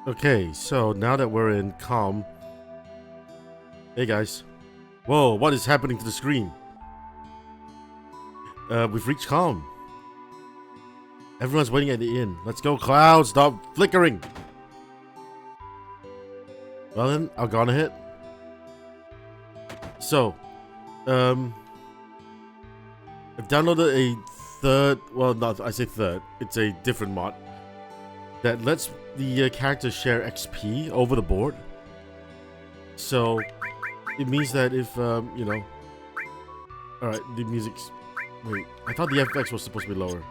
Okay, so now that we're in Kalm. Hey guys. Whoa, what is happening to the screen? We've reached Kalm. Everyone's waiting at the inn. Let's go, Cloud. Stop flickering. Well then, I'll go on ahead. So, I've downloaded a third, well, not, I say third, it's a different mod that lets the characters share XP over the board. So, it means that if, you know, alright, the music's, wait, I thought the FX was supposed to be lower.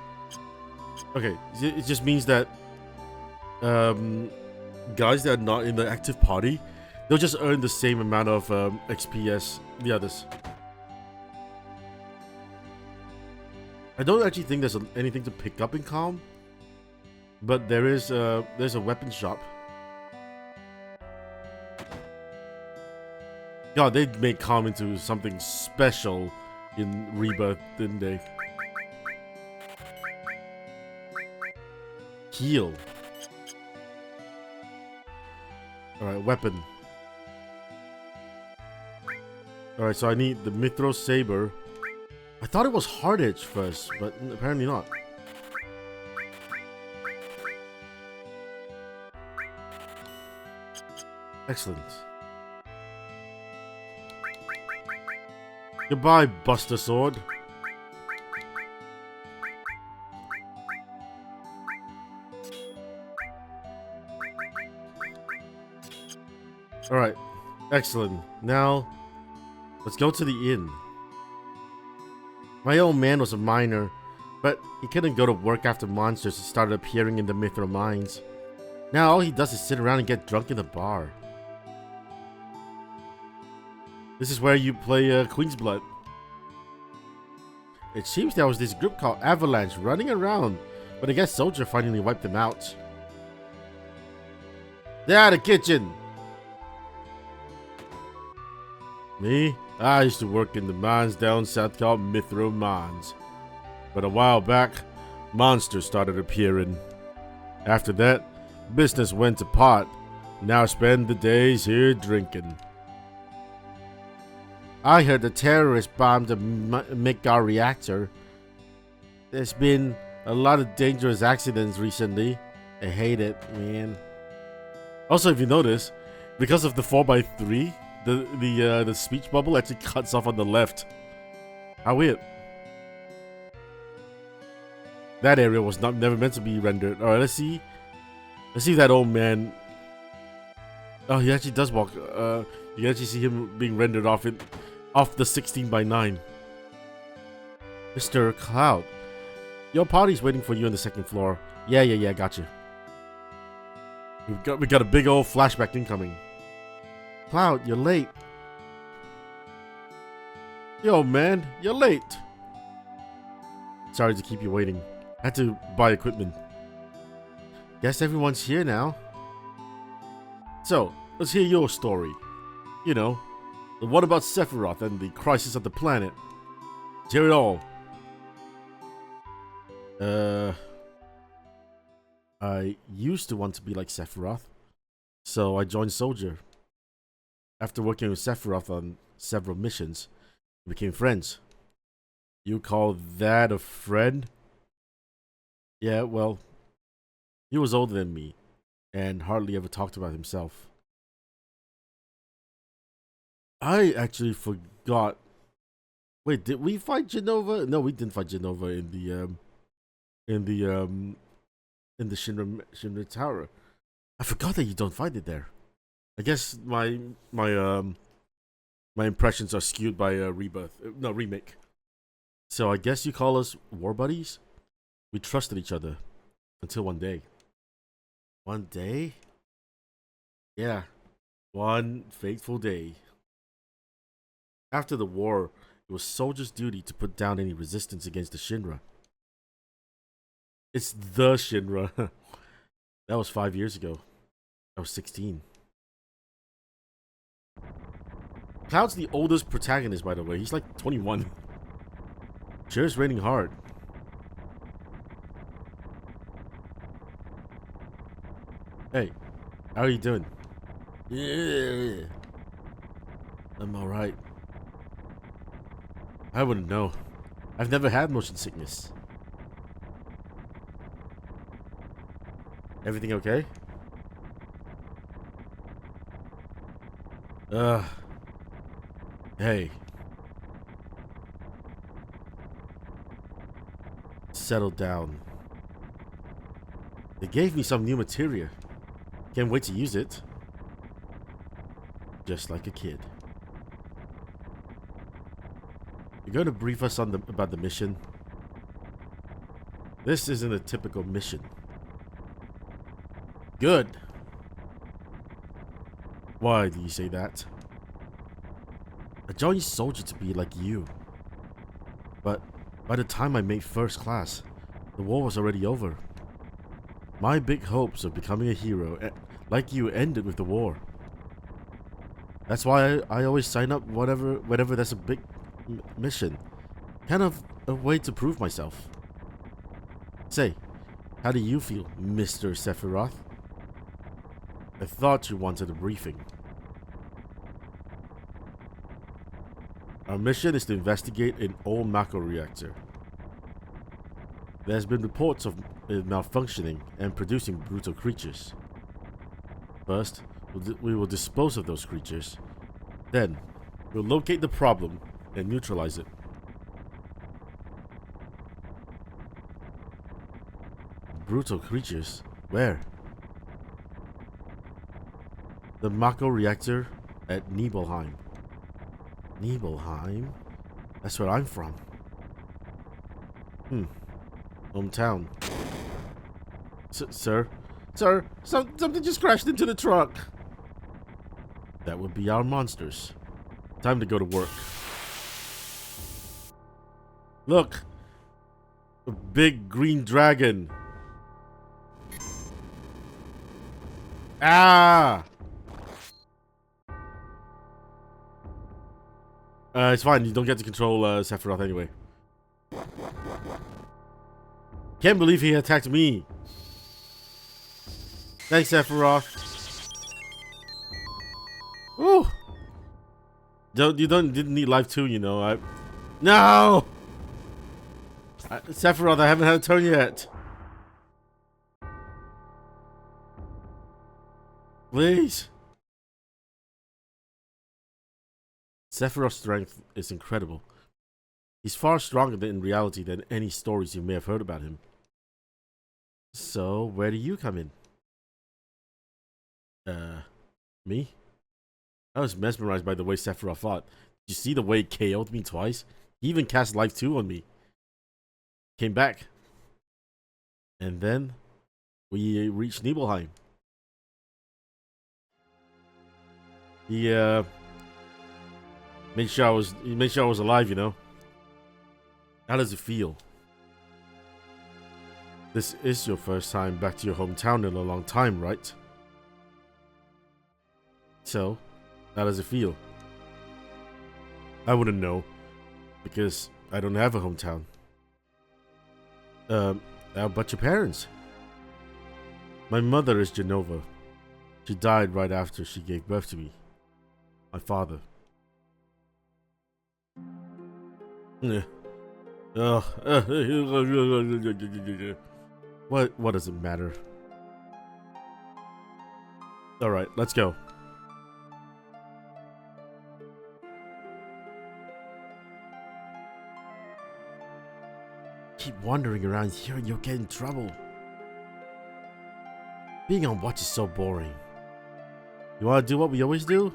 Okay, it just means that, guys that are not in the active party, they'll just earn the same amount of XP as the others. I don't actually think there's anything to pick up in Kalm, but there's a weapon shop. God, they made Kalm into something special in Rebirth, didn't they? Heal. Alright, weapon. Alright, so I need the Mithril Saber. I thought it was Hard Edge first, but apparently not. Excellent. Goodbye, Buster Sword. Alright, excellent. Now, let's go to the inn. My old man was a miner, but he couldn't go to work after monsters started appearing in the Mithril mines. Now all he does is sit around and get drunk in the bar. This is where you play Queen's Blood. It seems there was this group called Avalanche running around, but I guess Soldier finally wiped them out. They're out of the kitchen! Me? I used to work in the mines down south called Mithril Mines. But a while back, monsters started appearing. After that, business went to pot. Now I spend the days here drinking. I heard the terrorists bombed the Midgar reactor. There's been a lot of dangerous accidents recently. I hate it, man. Also, if you notice, because of the 4x3, the speech bubble actually cuts off on the left. How weird. That area was never meant to be rendered. Alright, let's see. Let's see if that old man. Oh, he actually does walk. You can actually see him being rendered off the 16:9. Mr. Cloud, your party's waiting for you on the second floor. Yeah, got you. We got a big old flashback incoming. Cloud, you're late. Yo, man, you're late. Sorry to keep you waiting. I had to buy equipment. Guess everyone's here now. So, let's hear your story. You know, the one about Sephiroth and the crisis of the planet. Let's hear it all. I used to want to be like Sephiroth, so I joined Soldier. After working with Sephiroth on several missions, we became friends. You call that a friend? Yeah, well, he was older than me, and hardly ever talked about himself. I actually forgot. Wait, did we fight Genova? No, we didn't fight Genova in the Shinra Tower. I forgot that you don't find it there. I guess my impressions are skewed by remake. So I guess you call us war buddies? We trusted each other until one day. One day? Yeah, one fateful day. After the war, it was Soldier's duty to put down any resistance against the Shinra. It's the Shinra. That was 5 years ago. I was 16. Cloud's the oldest protagonist, by the way. He's like 21. Sure is raining hard. Hey, How are you doing? Yeah. I'm alright. I wouldn't know. I've never had motion sickness. Everything okay? Hey. Settle down. They gave me some new materia. Can't wait to use it. Just like a kid. You're going to brief us on about the mission? This isn't a typical mission. Good. Why do you say that? I joined Soldier to be like you. But by the time I made first class, the war was already over. My big hopes of becoming a hero like you ended with the war. That's why I always sign up whenever there's a big mission. Kind of a way to prove myself. Say, how do you feel, Mr. Sephiroth? I thought you wanted a briefing. Our mission is to investigate an old Mako reactor. There's been reports of it malfunctioning and producing brutal creatures. First, we will dispose of those creatures. Then, we'll locate the problem and neutralize it. Brutal creatures? Where? The Mako reactor at Nibelheim. Nibelheim? That's where I'm from. Hometown. Sir? Sir, something just crashed into the truck. That would be our monsters. Time to go to work. Look! A big green dragon. Ah! It's fine. You don't get to control Sephiroth anyway. Can't believe he attacked me. Thanks, Sephiroth. Ooh. Didn't need life too, you know. No. Sephiroth, I haven't had a turn yet. Please. Sephiroth's strength is incredible. He's far stronger in reality than any stories you may have heard about him. So, where do you come in? Me? I was mesmerized by the way Sephiroth fought. Did you see the way he KO'd me twice? He even cast Life 2 on me. Came back. And then, we reached Nibelheim. He made sure I was alive, you know. How does it feel? This is your first time back to your hometown in a long time, right? So, how does it feel? I wouldn't know, because I don't have a hometown. How about your parents? My mother is Genova. She died right after she gave birth to me. My father. What does it matter? Alright, let's go. Keep wandering around here and you'll get in trouble. Being on watch is so boring. You wanna do what we always do?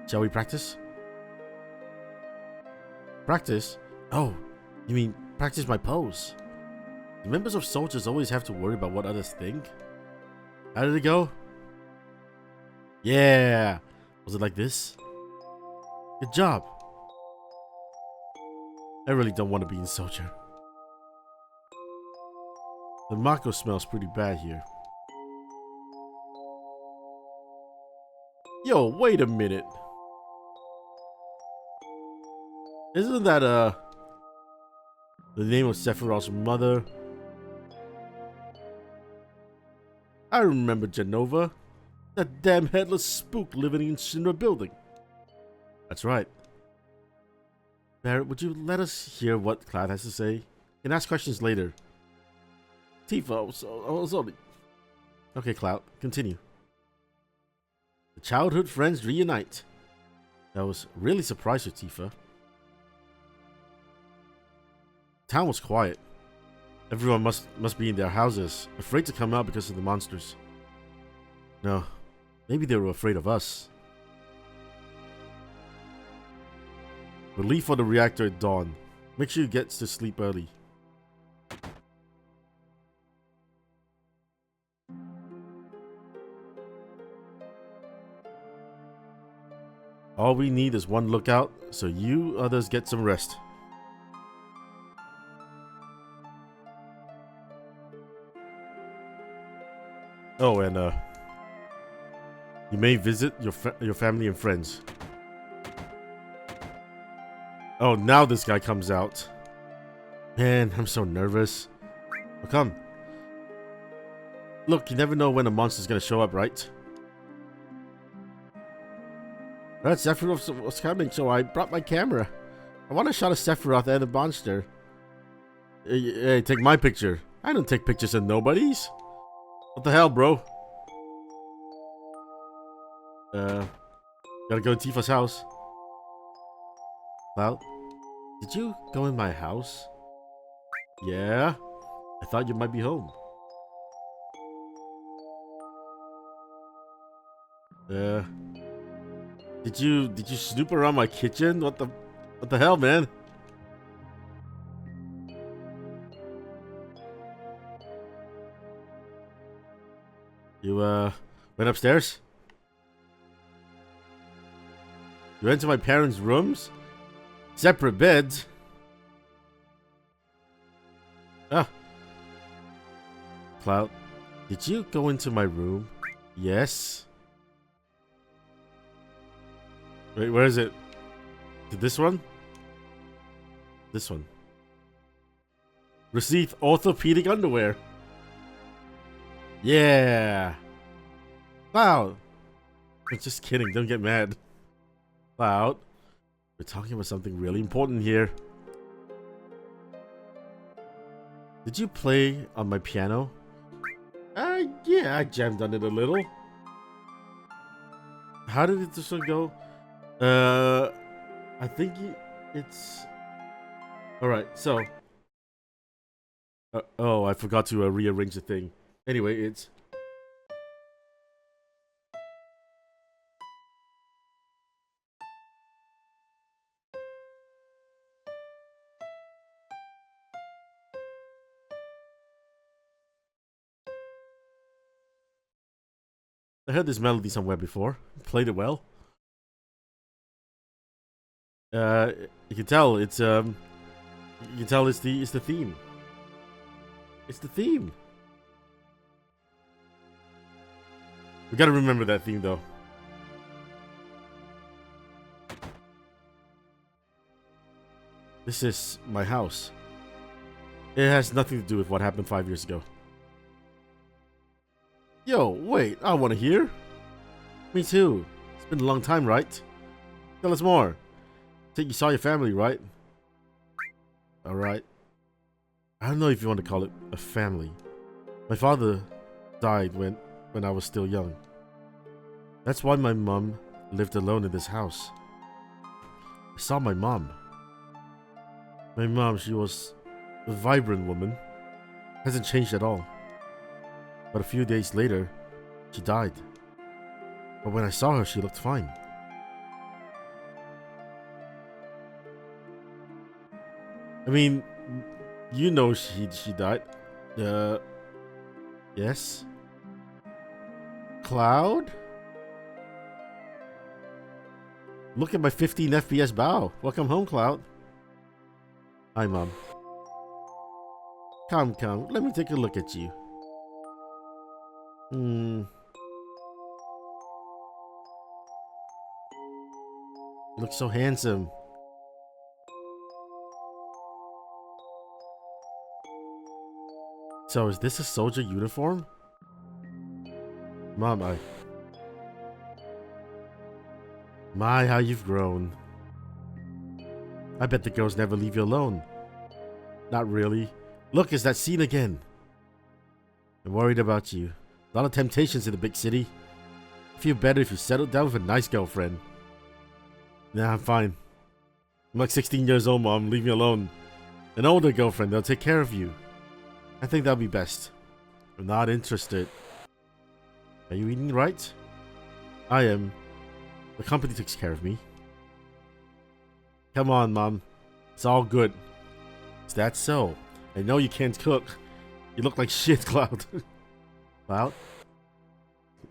Shall we practice? Practice? Oh, you mean practice my pose? The members of soldiers always have to worry about what others think. How did it go? Yeah! Was it like this? Good job! I really don't want to be in soldier. The Mako smells pretty bad here. Yo, wait a minute. Isn't that, the name of Sephiroth's mother? I remember Genova. That damn headless spook living in Shinra building. That's right. Barrett, would you let us hear what Cloud has to say? You can ask questions later. Tifa, I was only... Okay, Cloud, continue. The childhood friends reunite. I was really surprised with Tifa. Town was quiet. Everyone must be in their houses, afraid to come out because of the monsters. No, maybe they were afraid of us. We'll leave for the reactor at dawn. Make sure you get to sleep early. All we need is one lookout, so you others get some rest. Oh, and you may visit your family and friends. Oh, now this guy comes out. Man, I'm so nervous. Oh, come. Look, you never know when a monster's gonna show up, right? Right, Sephiroth was coming, so I brought my camera. I want a shot of Sephiroth and the monster. Hey, take my picture. I don't take pictures of nobodies. What the hell, bro? Gotta go to Tifa's house. Cloud, did you go in my house? Yeah, I thought you might be home. Did you snoop around my kitchen? What the hell, man? You went upstairs? You went to my parents' rooms? Separate beds? Ah. Cloud, did you go into my room? Yes. Wait, where is it? This one? This one. Received orthopedic underwear. Yeah. Cloud. I'm just kidding. Don't get mad. Cloud. We're talking about something really important here. Did you play on my piano? Yeah, I jammed on it a little. How did this one go? I think it's... Alright, so... oh, I forgot to rearrange the thing. Anyway, it's... I heard this melody somewhere before. Played it well. You can tell it's you can tell it's the theme. It's the theme. We gotta remember that theme though. This is my house. It has nothing to do with what happened 5 years ago. Yo, wait, I wanna hear. Me too. It's been a long time, right? Tell us more. Think you saw your family, right? Alright. I don't know if you want to call it a family. My father died when I was still young. That's why my mom lived alone in this house. I saw my mom. My mom, she was a vibrant woman. Hasn't changed at all. But a few days later, she died. But when I saw her, she looked fine. I mean, you know she died. Yes? Cloud? Look at my 15 FPS bow. Welcome home, Cloud. Hi, Mom. Come, let me take a look at you. Look so handsome. So is this a soldier uniform? Mom, My, how you've grown. I bet the girls never leave you alone. Not really. Look, it's that scene again. I'm worried about you. A lot of temptations in the big city. I feel better if you settled down with a nice girlfriend. Nah, I'm fine. I'm like 16 years old, Mom. Leave me alone. An older girlfriend, they'll take care of you. I think that'll be best. I'm not interested. Are you eating right? I am. The company takes care of me. Come on, Mom. It's all good. Is that so? I know you can't cook. You look like shit, Cloud. Cloud?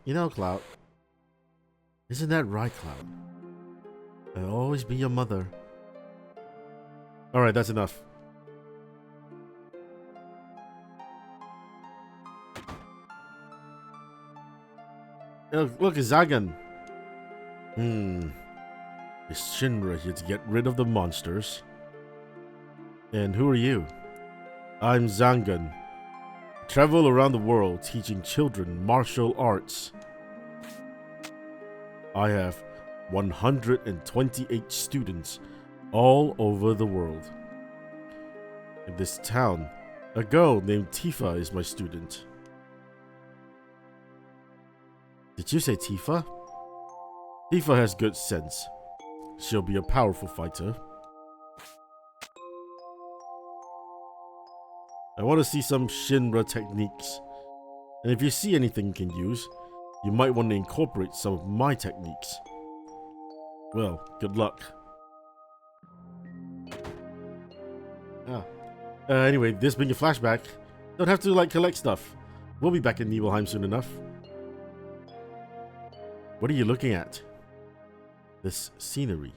You know, Cloud. Isn't that right, Cloud? I'll always be your mother. Alright, that's enough. Look, it's Zagan. Is Shinra here to get rid of the monsters? And who are you? I'm Zangan. I travel around the world teaching children martial arts. I have 128 students all over the world. In this town, a girl named Tifa is my student. Did you say Tifa? Tifa has good sense. She'll be a powerful fighter. I want to see some Shinra techniques. And if you see anything you can use, you might want to incorporate some of my techniques. Well, good luck. Anyway, this being a flashback, don't have to collect stuff. We'll be back in Nibelheim soon enough. What are you looking at? This scenery.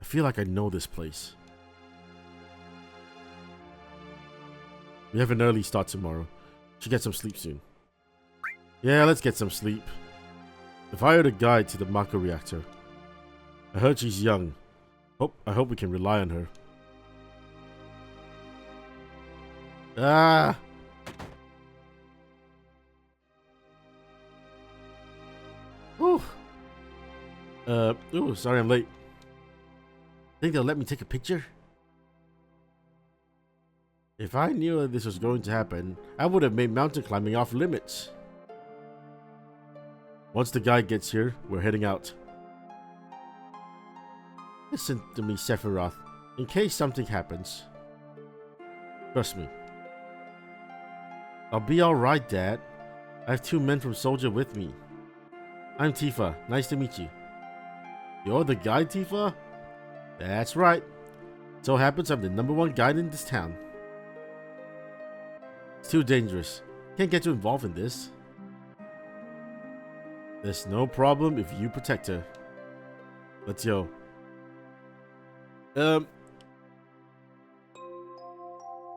I feel like I know this place. We have an early start tomorrow. Should get some sleep soon. Yeah, let's get some sleep. I've hired a guide to the Mako reactor. I heard she's young. I hope we can rely on her. Ah! Ooh. Ooh, sorry I'm late. Think they'll let me take a picture? If I knew this was going to happen, I would have made mountain climbing off limits. Once the guy gets here, we're heading out. Listen to me, Sephiroth, in case something happens. Trust me. I'll be alright, Dad. I have 2 men from Soldier with me. I'm Tifa. Nice to meet you. You're the guide, Tifa? That's right. So happens I'm the #1 guide in this town. It's too dangerous. Can't get you involved in this. There's no problem if you protect her. Let's go. Mr.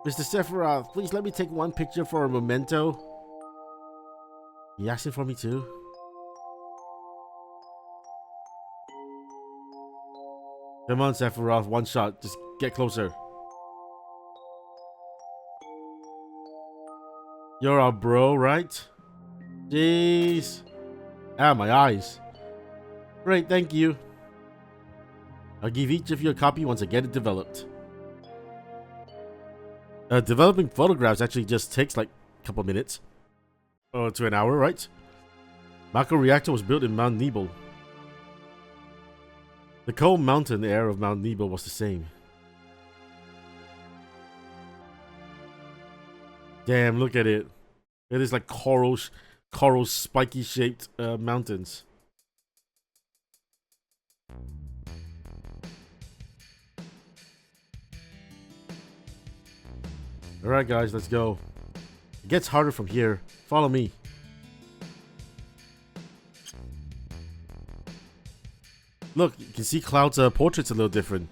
Sephiroth, please let me take one picture for a memento. You asking for me too? Come on, Sephiroth, one shot. Just get closer. You're our bro, right? Jeez. Ah, my eyes. Great, thank you. I'll give each of you a copy once I get it developed. Developing photographs actually just takes like a couple minutes. To an hour, right? Mako reactor was built in Mount Nebel. The cold mountain air of Mount Nebel was the same. Damn, look at it. It is like coral spiky shaped mountains. Alright guys, let's go. It gets harder from here. Follow me. Look, you can see Cloud's portrait's a little different.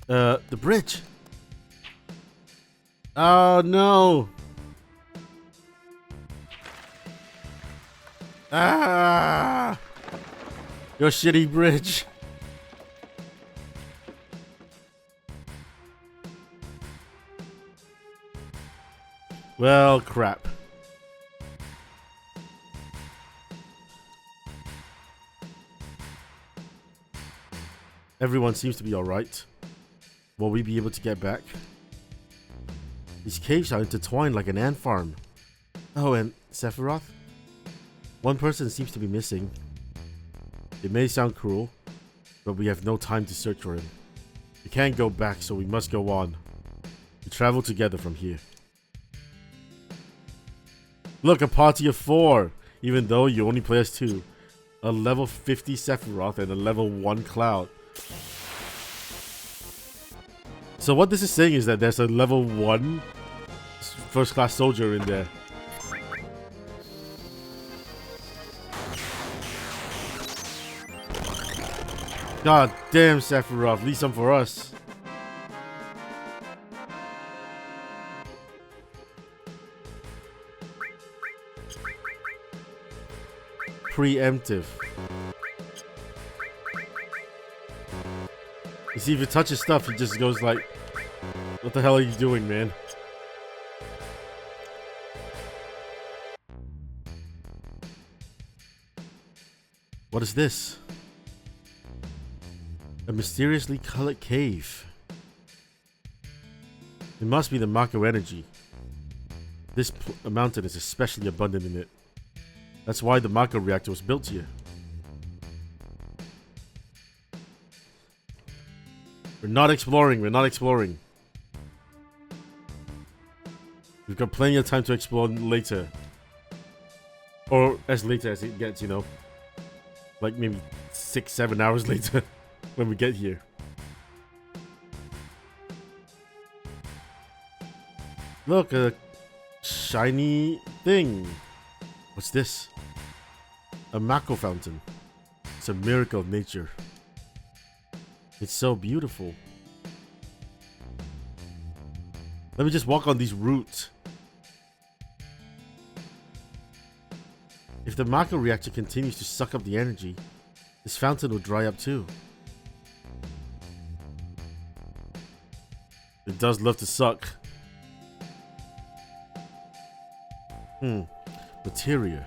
The bridge. Oh no. Ah! Your shitty bridge. Well, crap. Everyone seems to be alright. Will we be able to get back? These caves are intertwined like an ant farm. Oh, and Sephiroth? One person seems to be missing. It may sound cruel, but we have no time to search for him. We can't go back, so we must go on. We travel together from here. Look, a party of 4, even though you only play as 2. A level 50 Sephiroth and a level 1 Cloud. So what this is saying is that there's a level 1 first class soldier in there. God damn, Sephiroth, leave some for us. Preemptive. You see, if you touch his stuff, he just goes like, what the hell are you doing, man? What is this? A mysteriously colored cave. It must be the Mako energy. This mountain is especially abundant in it. That's why the Mako reactor was built here. We're not exploring, we're not exploring. We've got plenty of time to explore later. Or as later as it gets, you know. Like maybe 6-7 hours later when we get here. Look, a shiny thing. What's this? A Mako fountain. It's a miracle of nature. It's so beautiful. Let me just walk on these roots. If the Mako reactor continues to suck up the energy, this fountain will dry up too. It does love to suck. Materia.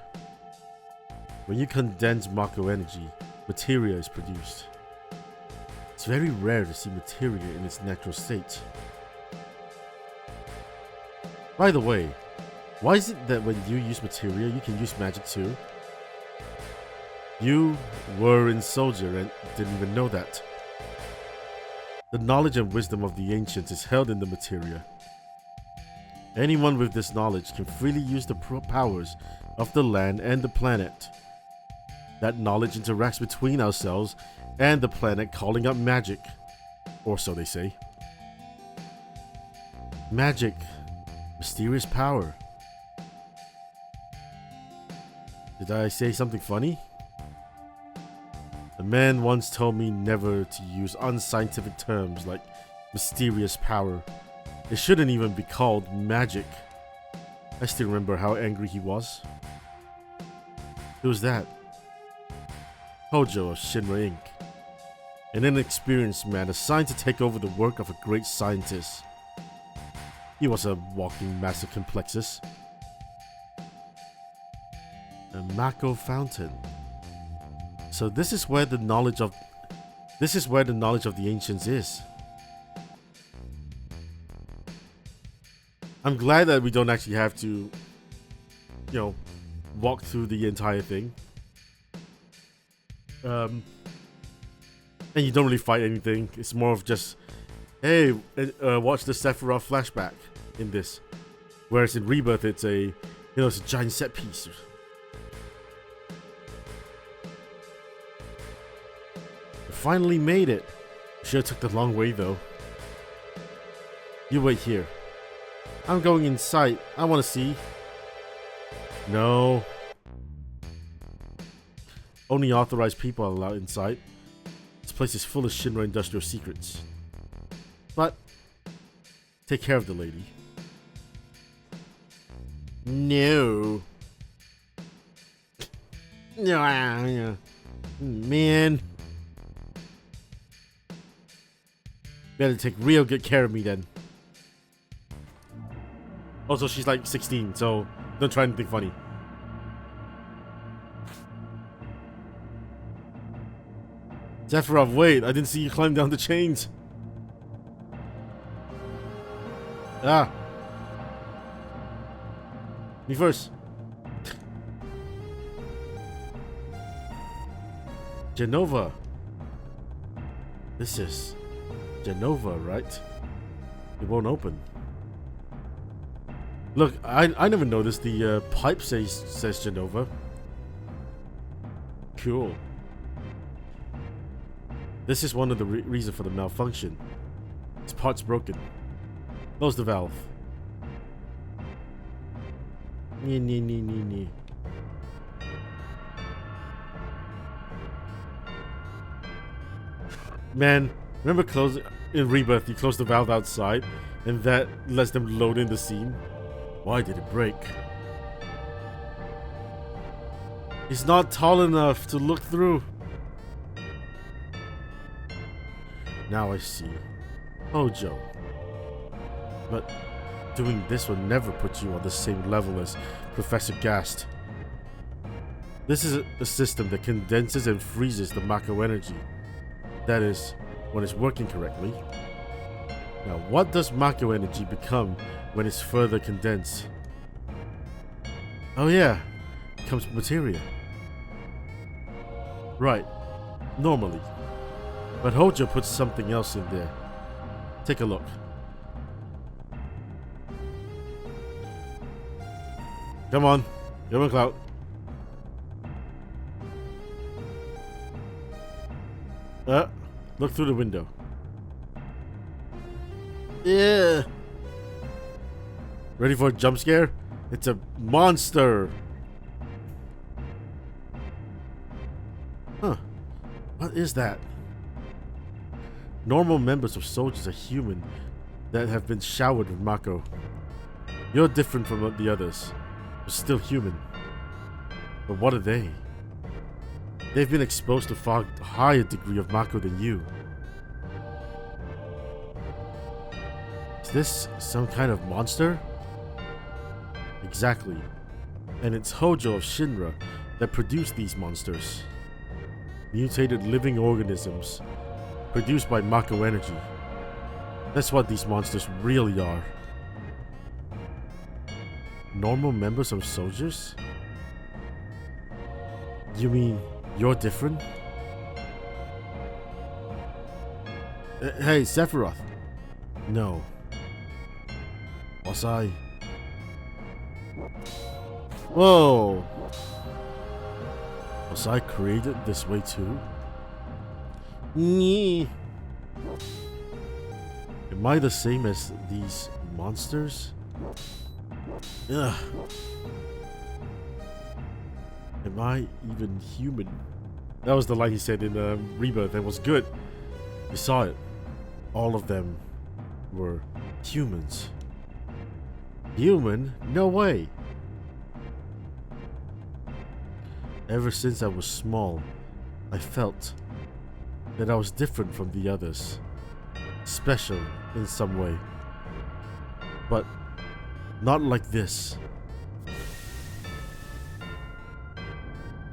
When you condense Mako energy, materia is produced. It's very rare to see materia in its natural state. By the way, why is it that when you use materia, you can use magic too? You were in Soldier and didn't even know that. The knowledge and wisdom of the ancients is held in the materia. Anyone with this knowledge can freely use the powers of the land and the planet. That knowledge interacts between ourselves and the planet, calling up magic. Or so they say. Magic. Mysterious power. Did I say something funny? A man once told me never to use unscientific terms like mysterious power. It shouldn't even be called magic. I still remember how angry he was. Who's that? Hojo of Shinra Inc. An inexperienced man assigned to take over the work of a great scientist. He was a walking massive complexus. A Mako fountain. So this is where the knowledge of the ancients is. I'm glad that we don't actually have to, you know, walk through the entire thing. And you don't really fight anything. It's more of just, hey, watch the Sephiroth flashback in this. Whereas in Rebirth, it's it's a giant set piece. We finally made it. Sure took the long way though. You wait here. I'm going inside. I want to see. No. Only authorized people are allowed inside. This place is full of Shinra industrial secrets. But take care of the lady. No. No. Man. Better take real good care of me then. Also, she's like 16, so don't try anything funny. Sephiroth, wait, I didn't see you climb down the chains. Ah. Me first. Genova. This is Genova, right? It won't open. Look, I never noticed the pipe says Genova. Cool. This is one of the reasons for the malfunction. This part's broken. Close the valve. Nee. Man, remember in Rebirth, you close the valve outside, and that lets them load in the scene? Why did it break? He's not tall enough to look through. Now I see. Hojo. But doing this will never put you on the same level as Professor Gast. This is a system that condenses and freezes the Mako energy. That is, when it's working correctly. Now, what does Mako energy become when it's further condensed? Oh yeah, it becomes materia. Right, normally. But Hojo puts something else in there. Take a look. Come on, Cloud. Look through the window. Yeah. Ready for a jump scare? It's a monster. Huh. What is that? Normal members of soldiers are human that have been showered with Mako. You're different from the others, but still human. But what are they? They've been exposed to far higher degree of Mako than you. Is this some kind of monster? Exactly. And it's Hojo of Shinra that produced these monsters. Mutated living organisms produced by Mako energy. That's what these monsters really are. Normal members of soldiers? You mean you're different? Hey, Sephiroth. No. Was I? Whoa. Was I created this way too? Nee. Am I the same as these monsters? Ugh. Am I even human? That was the line he said in Rebirth. It was good. You saw it. All of them were humans. Human? No way. Ever since I was small, I felt that I was different from the others. Special in some way. But not like this.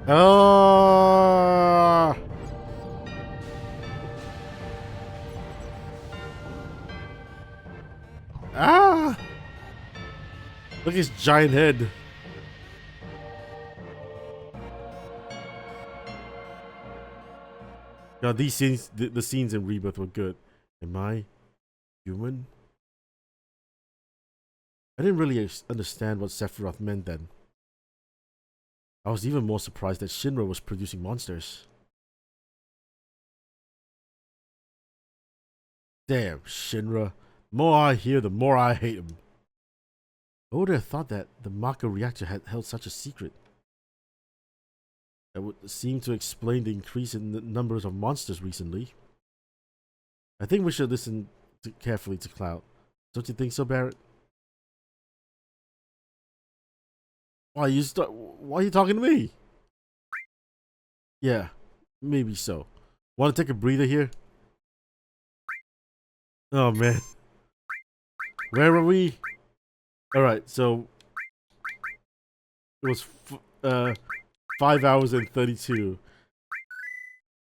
Ah! Ah! Look at his giant head. Now these scenes, the scenes in Rebirth were good. Am I human? I didn't really understand what Sephiroth meant then. I was even more surprised that Shinra was producing monsters. Damn, Shinra. The more I hear, the more I hate him. I would have thought that the Mako reactor had held such a secret. That would seem to explain the increase in the numbers of monsters recently. I think we should listen carefully to Cloud. Don't you think so, Barrett? Why are you talking to me? Yeah, maybe so. Want to take a breather here? Oh man. Where are we? Alright, so it was 5 hours and 32.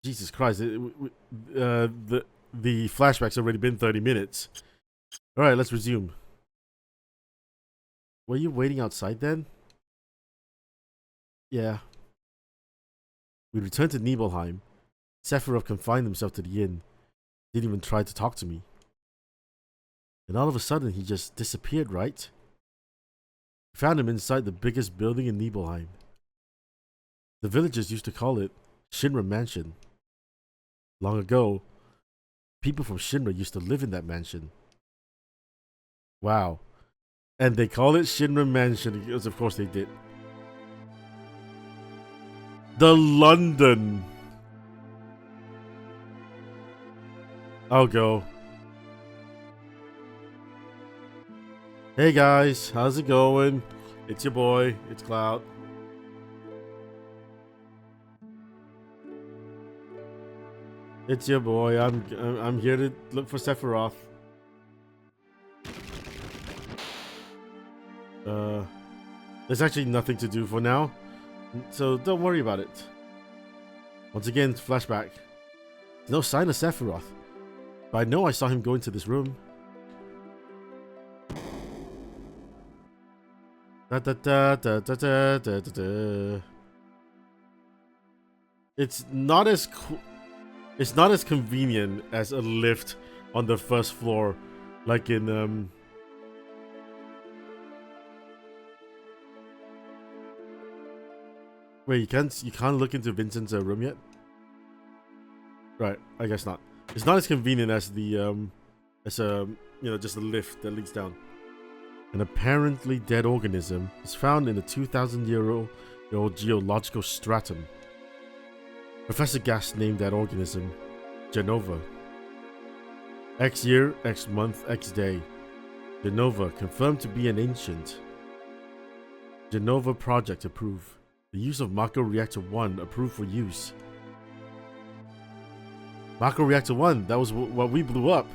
Jesus Christ! The flashback's already been 30 minutes. All right, let's resume. Were you waiting outside then? Yeah. We returned to Nibelheim. Sephiroth confined himself to the inn. Didn't even try to talk to me. And all of a sudden, he just disappeared, right? We found him inside the biggest building in Nibelheim. The villagers used to call it Shinra Mansion. Long ago, people from Shinra used to live in that mansion. Wow. And they call it Shinra Mansion because of course they did. The London. I'll go. Hey guys, how's it going? It's your boy, it's Cloud. It's your boy. I'm here to look for Sephiroth. There's actually nothing to do for now, so don't worry about it. Once again, flashback. There's no sign of Sephiroth, but I know I saw him go into this room. Da, da, da, da, da, da, da, da. It's not as convenient as a lift on the first floor, like in Wait, you can't look into Vincent's room yet? Right, I guess not. It's not as convenient as the just a lift that leads down. An apparently dead organism is found in a 2,000-year-old geological stratum. Professor Gast named that organism Genova. X year, X month, X day. Genova confirmed to be an ancient. Genova project approved. The use of Mako Reactor 1 approved for use. Mako Reactor 1, that was what we blew up.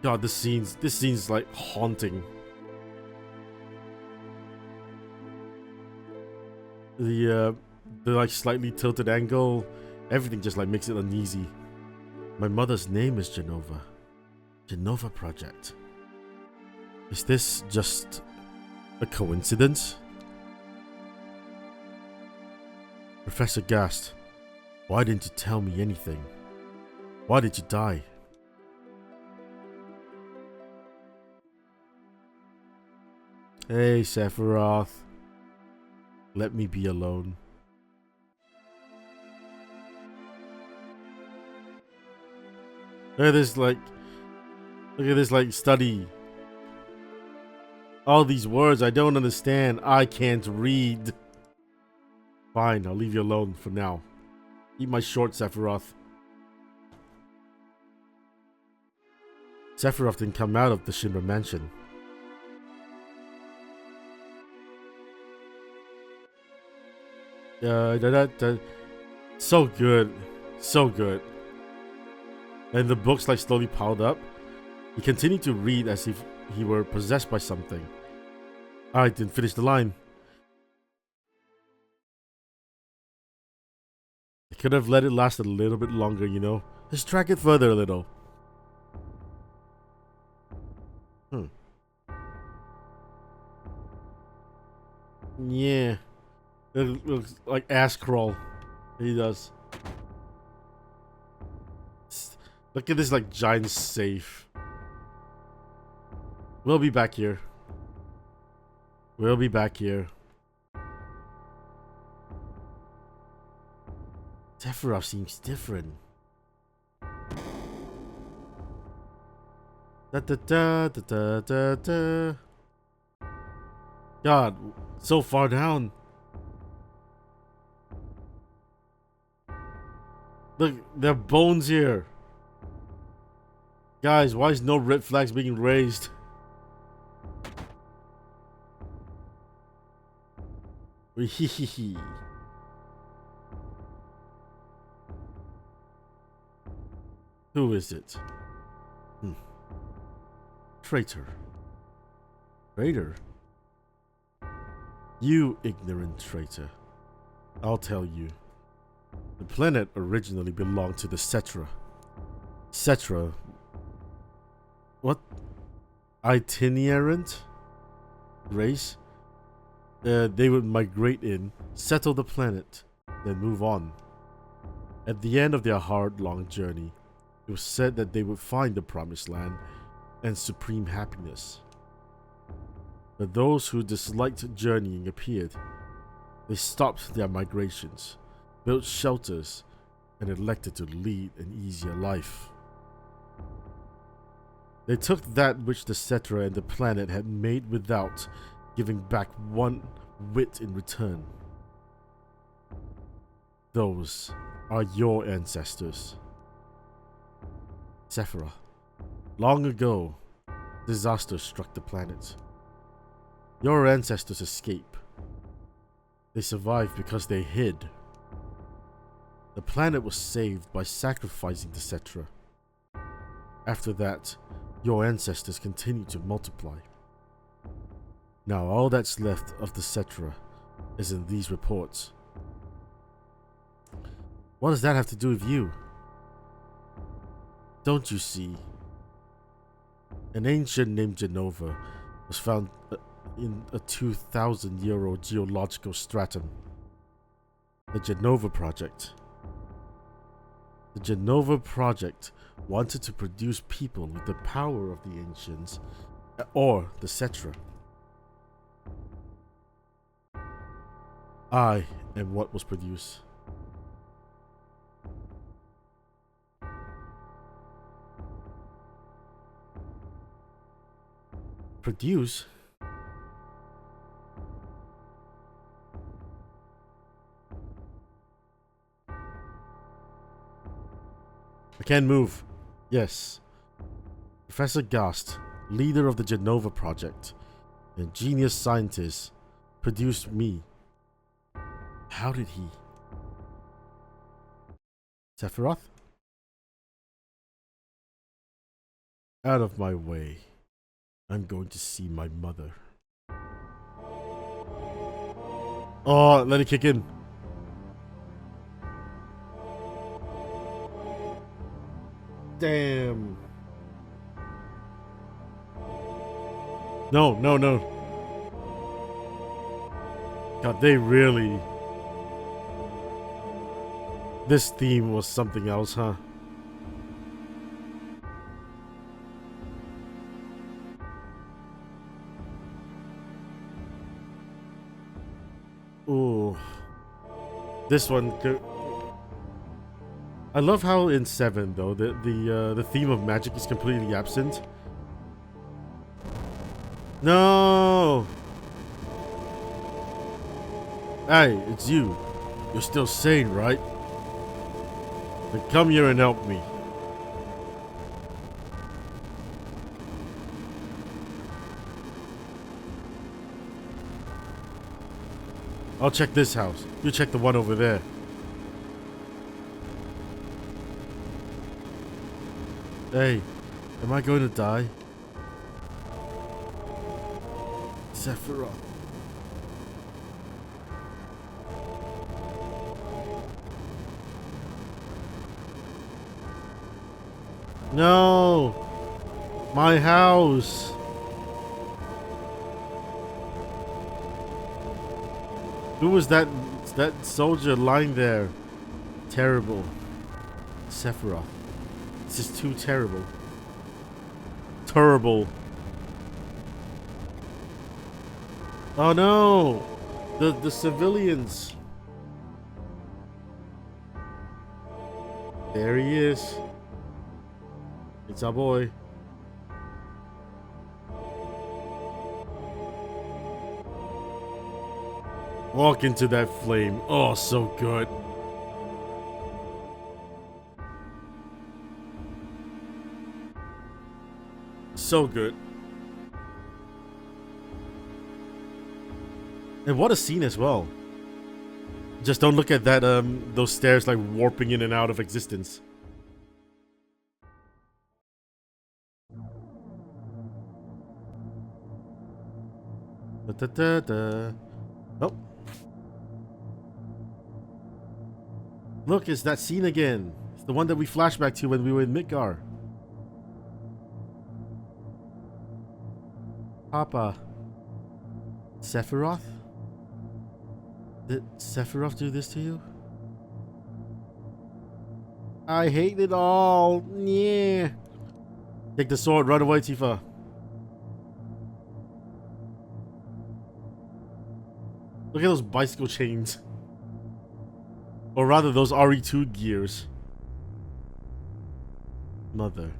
God, this scene's like haunting. The like slightly tilted angle, everything just like makes it uneasy. My mother's name is Genova. Genova Project. Is this just a coincidence? Professor Gast, why didn't you tell me anything? Why did you die? Hey, Sephiroth. Let me be alone. Look at this, like, study. All these words I don't understand. I can't read. Fine, I'll leave you alone for now. Eat my short, Sephiroth. Sephiroth didn't come out of the Shinra Mansion. So good. So good. And the books like slowly piled up. He continued to read as if he were possessed by something. I didn't finish the line. I could have let it last a little bit longer, you know. Let's drag it further a little. Yeah. It looks like ass crawl. He does. Look at this like giant safe. We'll be back here. We'll be back here. Sephiroth seems different. Da da da da da da da. God, so far down. Look, there are bones here. Guys, why is no red flags being raised? Who is it? Traitor. Traitor? You ignorant traitor. I'll tell you. The planet originally belonged to the Cetra. Cetra? What? Itinerant race? They would migrate in, settle the planet, then move on. At the end of their hard, long journey, it was said that they would find the promised land and supreme happiness. But those who disliked journeying appeared. They stopped their migrations, built shelters, and elected to lead an easier life. They took that which the Cetra and the planet had made without giving back one whit in return. Those are your ancestors. Sephiroth. Long ago, disaster struck the planet. Your ancestors escaped. They survived because they hid. The planet was saved by sacrificing the Cetra. After that, your ancestors continued to multiply. Now all that's left of the Cetra is in these reports. What does that have to do with you? Don't you see? An ancient named Genova was found in a 2,000-year-old geological stratum. The Genova Project. The Genova Project wanted to produce people with the power of the ancients or the Cetra. I am what was produced. Produce? I can't move. Yes. Professor Gast, leader of the Genova Project, and genius scientist, produced me. How did he? Sephiroth? Out of my way. I'm going to see my mother. Oh, let it kick in. Damn. No, no, no. God, they really... This theme was something else, huh? Ooh. This one could... I love how in 7 though the theme of magic is completely absent. No. Hey, it's you. You're still sane, right? Then come here and help me. I'll check this house. You check the one over there. Hey, am I going to die? Sephiroth. No! My house! Who was that soldier lying there? Terrible. Sephiroth. This is too terrible. Terrible. Oh no! The civilians. There he is. It's our boy. Walk into that flame. Oh, so good. So good. And what a scene as well. Just don't look at that those stairs like warping in and out of existence. Da, da, da, da. Oh. Look, it's that scene again. It's the one that we flashed back to when we were in Midgar. Papa. Sephiroth? Did Sephiroth do this to you? I hate it all. Yeah. Take the sword, run away, Tifa. Look at those bicycle chains. Or rather, those RE2 gears. Mother,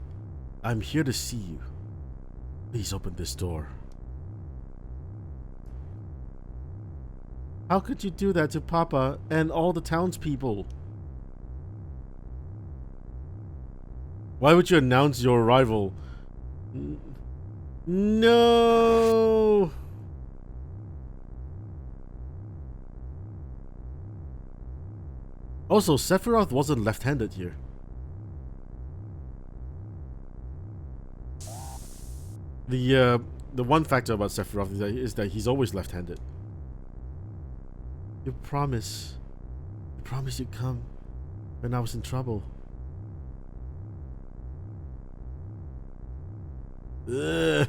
I'm here to see you. Please open this door. How could you do that to Papa and all the townspeople? Why would you announce your arrival? No! Also, Sephiroth wasn't left-handed here. The one factor about Sephiroth is that he's always left-handed. You promised you'd come when I was in trouble. Ugh.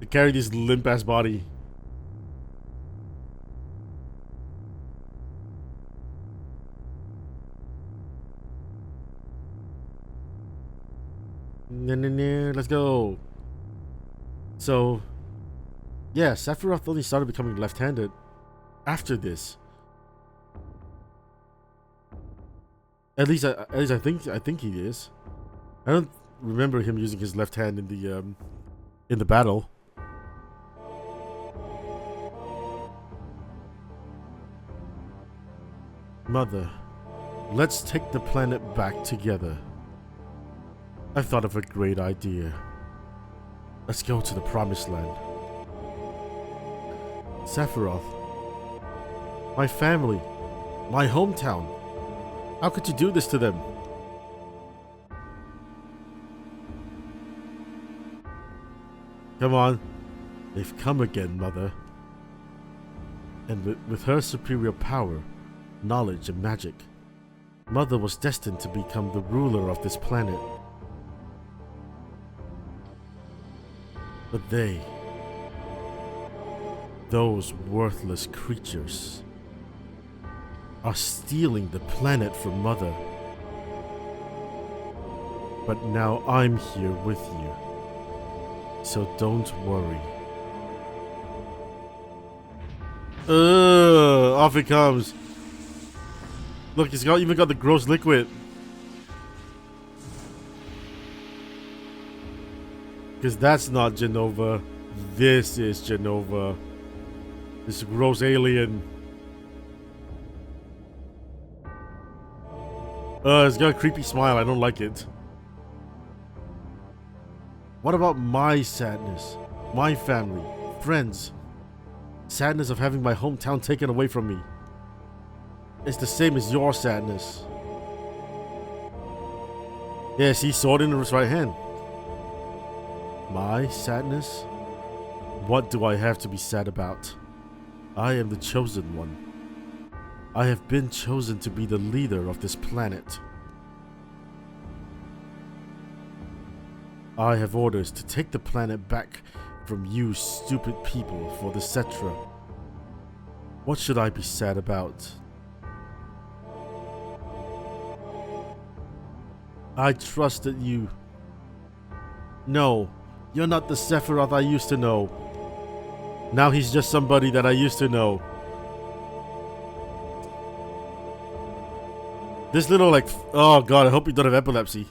To carry this limp-ass body. Let's go. So, yeah, Sephiroth only started becoming left-handed after this. At least I think he is. I don't remember him using his left hand in the battle. Mother, let's take the planet back together. I've thought of a great idea. Let's go to the Promised Land. Sephiroth, my family, my hometown. How could you do this to them? Come on. They've come again, Mother. And with her superior power, knowledge, and magic, Mother was destined to become the ruler of this planet. But those worthless creatures, are stealing the planet from Mother. But now I'm here with you, so don't worry. Off it comes. Look, he's even got the gross liquid. Because that's not Genova. This is Genova. This gross alien. It's got a creepy smile. I don't like it. What about my sadness? My family, friends. Sadness of having my hometown taken away from me. It's the same as your sadness. Yeah, see, sword in his right hand. My sadness? What do I have to be sad about? I am the chosen one. I have been chosen to be the leader of this planet. I have orders to take the planet back from you stupid people for the Cetra. What should I be sad about? I trusted you. No, you're not the Sephiroth I used to know. Now he's just somebody that I used to know. This little oh god, I hope you don't have epilepsy.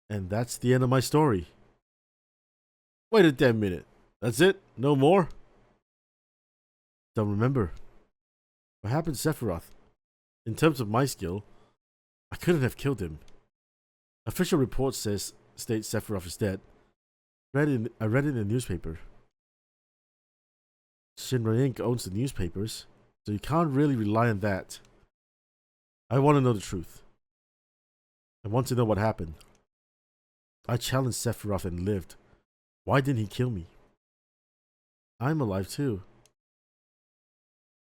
And that's the end of my story. Wait a damn minute. That's it? No more? Don't remember. What happened to Sephiroth? In terms of my skill, I couldn't have killed him. Official report states Sephiroth is dead. I read it in the newspaper. Shinra Inc. owns the newspapers, so you can't really rely on that. I want to know the truth. I want to know what happened. I challenged Sephiroth and lived. Why didn't he kill me? I'm alive too.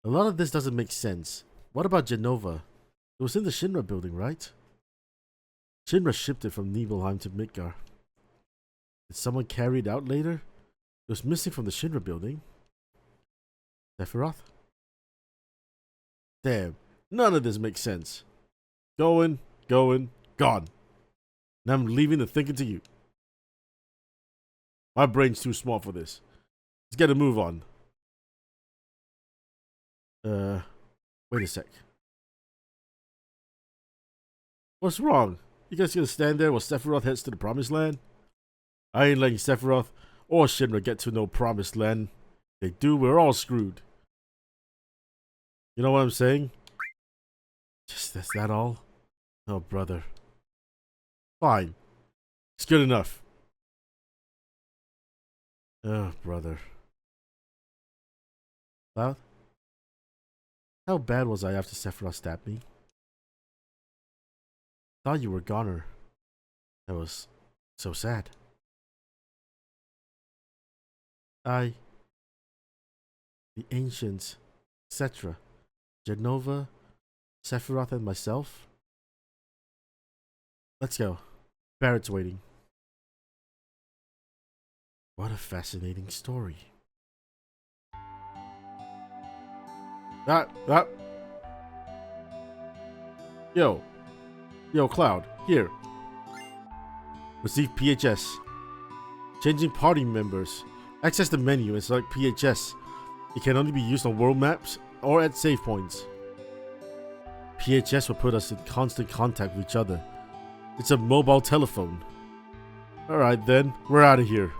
A lot of this doesn't make sense. What about Genova? It was in the Shinra building, right? Shinra shipped it from Nibelheim to Midgar. Did someone carry it out later? It was missing from the Shinra building. Sephiroth? Damn, none of this makes sense. Going, gone. And I'm leaving the thinking to you. My brain's too small for this. Let's get a move on. Wait a sec. What's wrong? You guys gonna stand there while Sephiroth heads to the Promised Land? I ain't letting Sephiroth or Shinra get to no Promised Land. If they do, we're all screwed. You know what I'm saying? Just that's that all? Oh, brother. Fine. It's good enough. Oh, brother. Cloud? How bad was I after Sephiroth stabbed me? Thought you were goner. That was so sad. The ancients, etc. Genova, Sephiroth, and myself. Let's go. Barrett's waiting. What a fascinating story. Yo, Cloud, here. Receive PHS. Changing party members. Access the menu and select PHS. It can only be used on world maps or at save points. PHS will put us in constant contact with each other. It's a mobile telephone. Alright then, we're out of here.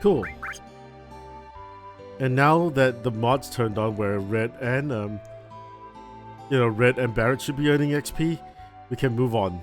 Cool. And now that the mod's turned on where Red and Red and Barrett should be earning XP, we can move on.